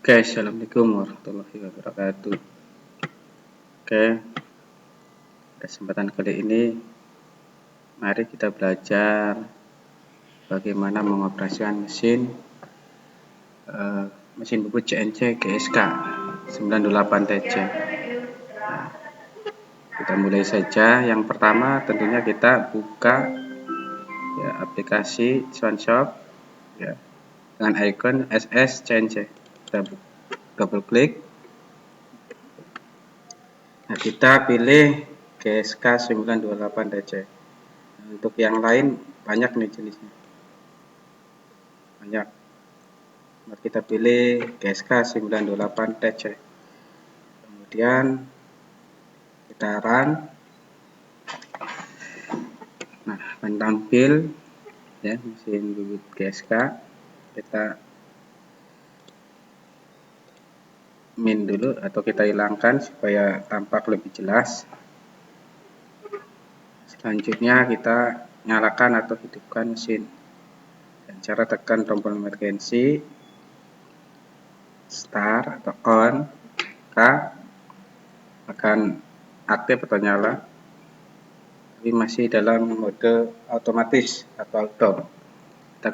Oke, assalamualaikum warahmatullahi wabarakatuh. Oke, kesempatan kali ini mari kita belajar bagaimana mengoperasikan mesin bubut CNC GSK 98 TC. Kita mulai saja. Yang pertama tentunya kita buka ya, aplikasi SwanShop ya, dengan icon SS CNC. Kita double klik. Nah, kita pilih GSK 928 TC. Untuk yang lain banyak nih jenisnya, banyak. Nah, kita pilih GSK 928 TC, kemudian kita run. Nah, akan tampil ya mesin bubut GSK. Kita min dulu atau kita hilangkan supaya tampak lebih jelas. Selanjutnya kita nyalakan atau hidupkan mesin. Dan cara tekan tombol emergensi start atau on, maka akan aktif atau nyala, tapi masih dalam mode otomatis atau auto. Kita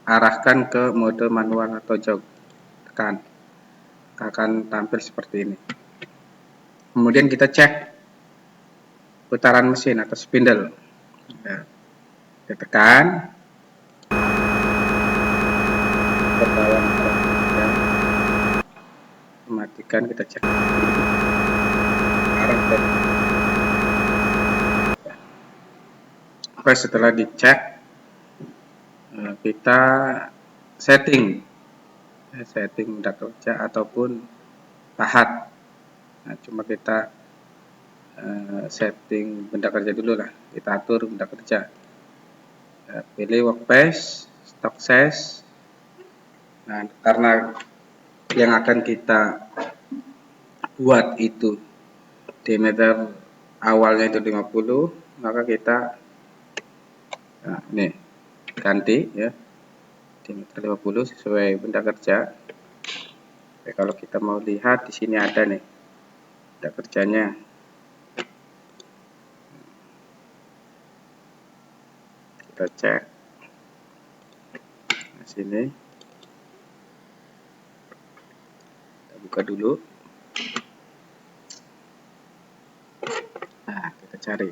arahkan ke mode manual atau jog, tekan, akan tampil seperti ini. Kemudian kita cek putaran mesin atau spindle. Nah, kita tekan bawah, matikan, kita cek arah dan oke, setelah dicek kita setting benda kerja ataupun pahat. Nah, cuma kita setting benda kerja dulu lah, kita atur benda kerja. Pilih workbench, stock size. Nah, karena yang akan kita buat itu diameter awalnya itu 50, maka kita ini ganti ya diameter 50 sesuai benda kerja. Oke, kalau kita mau lihat di sini ada nih benda kerjanya. Kita cek di sini, kita buka dulu. Nah, kita cari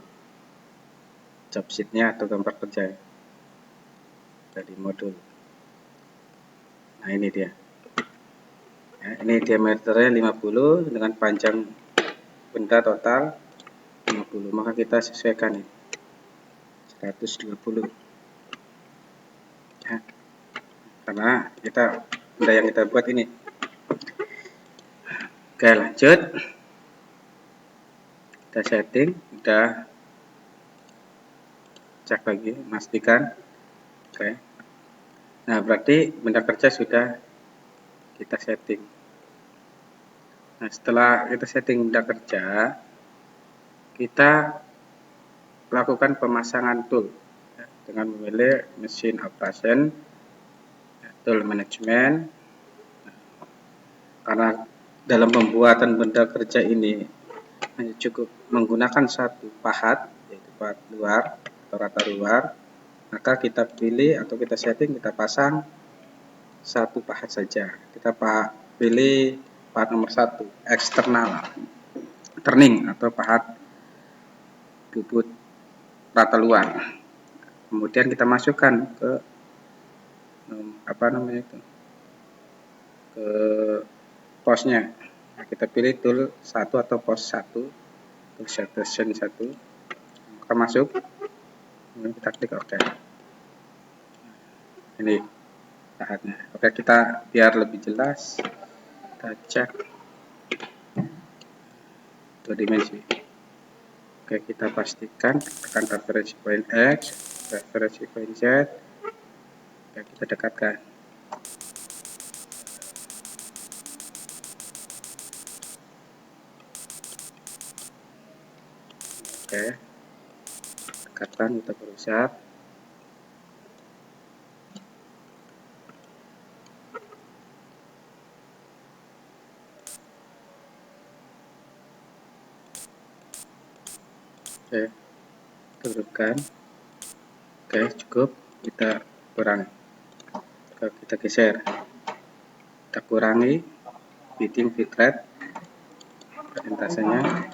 job sheet-nya atau gambar kerja dari modul. Nah, ini dia ya, ini diameternya 50 dengan panjang benda total 50, maka kita sesuaikan ini 120 ya, karena benda yang kita buat ini. Oke, lanjut, kita setting, udah cek lagi, pastikan. Oke, nah berarti benda kerja sudah kita setting. Nah, setelah kita setting benda kerja, kita lakukan pemasangan tool ya, dengan memilih mesin operation, tool management. Karena dalam pembuatan benda kerja ini hanya cukup menggunakan satu pahat, yaitu pahat luar atau rata luar, maka kita pilih atau kita setting, kita pasang satu pahat saja. Kita pilih pahat nomor 1, eksternal turning atau pahat bubut rata luar. Kemudian kita masukkan ke ke posnya. Nah, kita pilih tool 1 atau pos 1, tool station 1, maka masuk, kemudian kita klik OK. Ini pahatnya. Oke, kita biar lebih jelas, kita cek 2 dimensi. Oke, kita pastikan, tekan referensi point X, referensi point Z. Oke, kita dekatkan. Oke, dekatkan, kita berusaha. Oke, turunkan. Oke, cukup. Kita kurangi. Kita geser. Kita kurangi bidding bitrate persentasenya.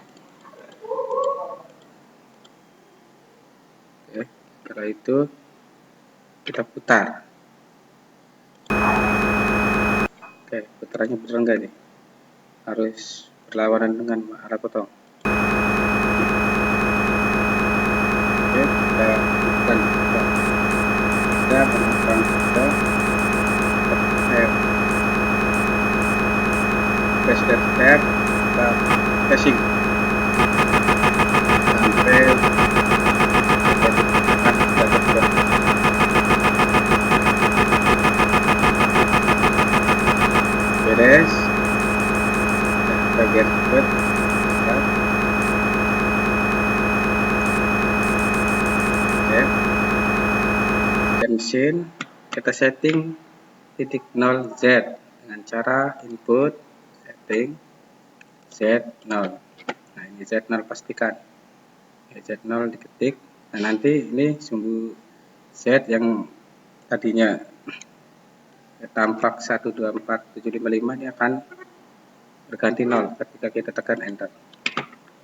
Oke, setelah itu kita putar. Oke, putarannya bener enggak nih? Harus berlawanan dengan arah potong. Oke, kita bukan kita menambahkan kita step kita casing sampai beres. Bagian buat dan mesin kita setting titik 0 Z dengan cara input setting Z0. Nah, ini Z0 pastikan ya, Z0 diketik. Nah, nanti ini sumbu Z yang tadinya tampak 124755 ini akan berganti 0 ketika kita tekan enter.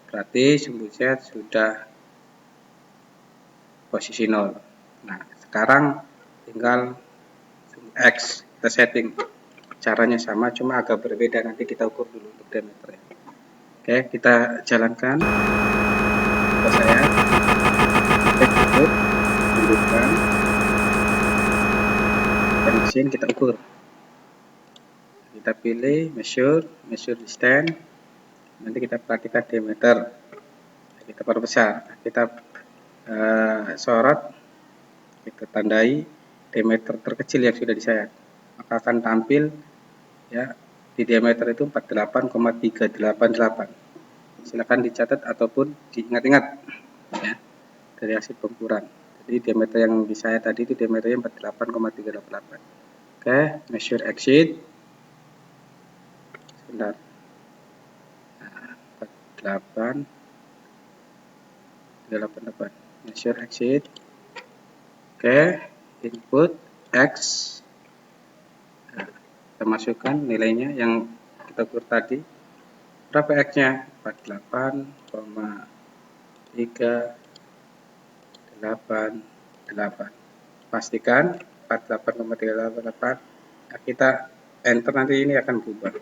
Berarti sumbu Z sudah posisi 0. Nah, sekarang tinggal sumbu X kita setting. Caranya sama, cuma agak berbeda. Nanti kita ukur dulu untuk diameternya. Oke, kita jalankan. Kita saya cukup tundukkan dan mesin kita ukur. Kita pilih measure distance. Nanti kita perhatikan diameter. Kita perbesar. Kita sorot, kita tandai diameter terkecil yang sudah disayat, maka akan tampil ya di diameter itu 48,388. Silakan dicatat ataupun diingat-ingat ya dari hasil pengukuran. Jadi diameter yang disayat tadi itu diameternya 48,388. Oke, measure exit sebentar. Nah, 48,388 measure exit. Oke, input X. Nah, kita masukkan nilainya yang kita ukur tadi. Berapa X-nya? 48,388. Pastikan 48,388. Nah, kita enter, nanti ini akan berubah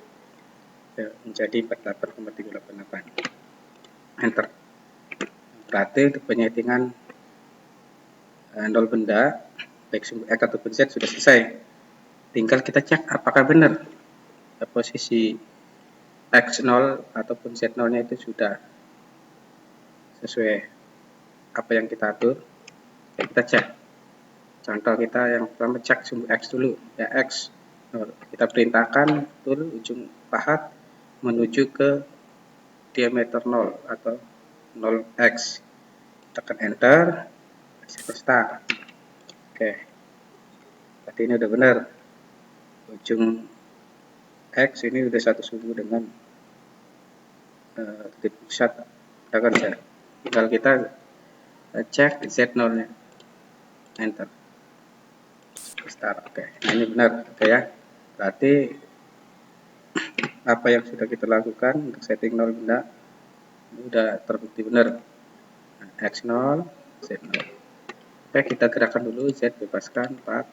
ya, menjadi 48,388. Enter. Berarti untuk penyetingan 0 benda baik sumbu X ataupun Z sudah selesai. Tinggal kita cek apakah benar posisi X0 ataupun Z0 nya itu sudah sesuai apa yang kita atur. Kita cek. Contoh kita yang pertama cek sumbu X dulu ya, X 0. Kita perintahkan tool ujung pahat menuju ke diameter 0 atau 0x. Tekan enter, start. Oke, tadi ini udah benar. Ujung X ini udah satu sumbu dengan titik pusat. Tinggal kita cek Z0 nya, enter, start. Oke, nah ini benar. Oke ya, berarti apa yang sudah kita lakukan untuk setting 0 benda ini udah terbukti benar. Nah, X0, Z0. Oke, kita gerakkan dulu Z, bebaskan 4,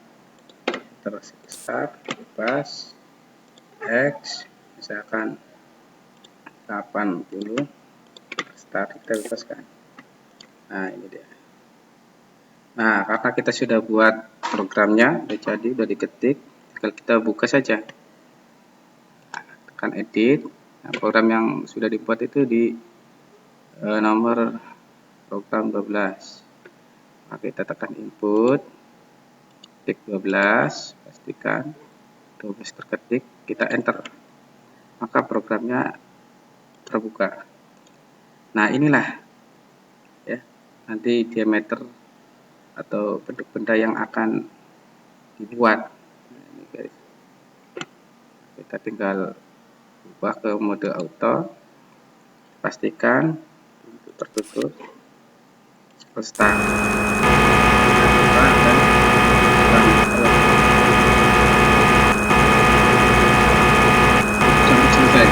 terus start, bebas X misalkan 80, start, kita bebaskan. Nah, ini dia. Nah, karena kita sudah buat programnya, udah jadi, udah diketik, tinggal kita buka saja. Tekan edit. Nah, program yang sudah dibuat itu di nomor program 12. Nah, kita tekan input, ketik 12, pastikan 12 terketik, kita enter. Maka programnya terbuka. Nah, inilah ya, nanti diameter atau bentuk benda yang akan dibuat. Nah, ini guys. Kita tinggal ubah ke mode auto, pastikan pintu tertutup, start dan sampai selesai.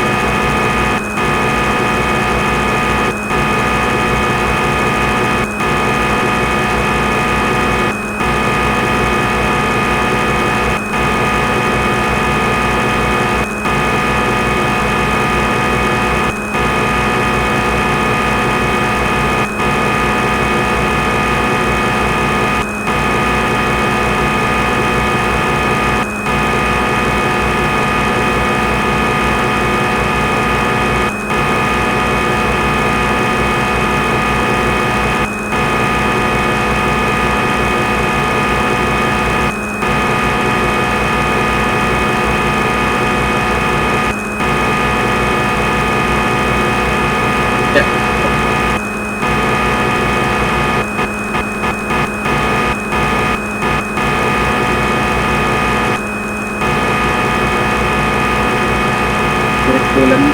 Ya, kurikulum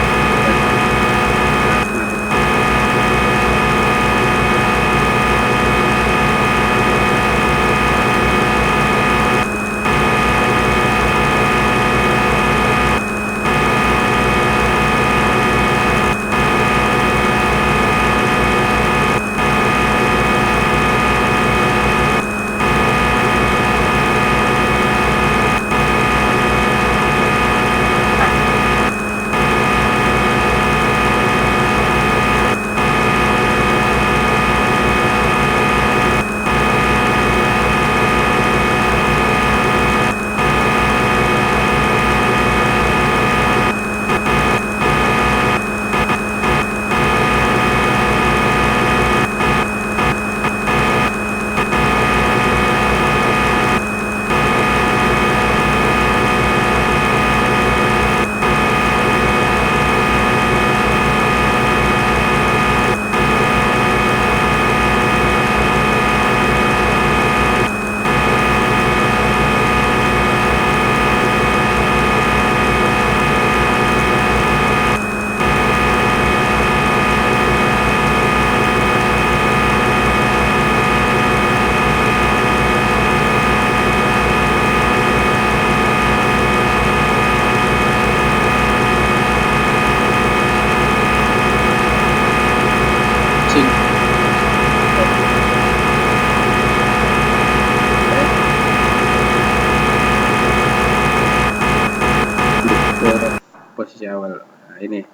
posisi awal. Nah, ini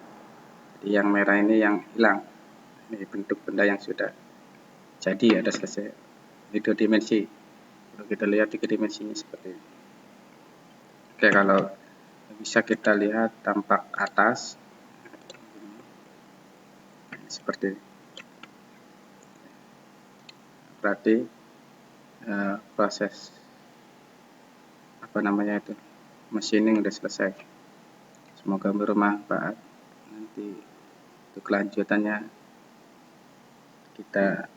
yang merah ini yang hilang. Ini bentuk benda yang sudah jadi, ada selesai. Ini 2 dimensi. Kalau kita lihat 3 dimensinya seperti ini. Oke, kalau bisa kita lihat tampak atas seperti ini. Berarti proses machining udah selesai. Semoga bermanfaat. Nanti untuk kelanjutannya kita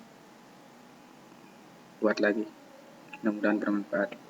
buat lagi. Mudah-mudahan bermanfaat.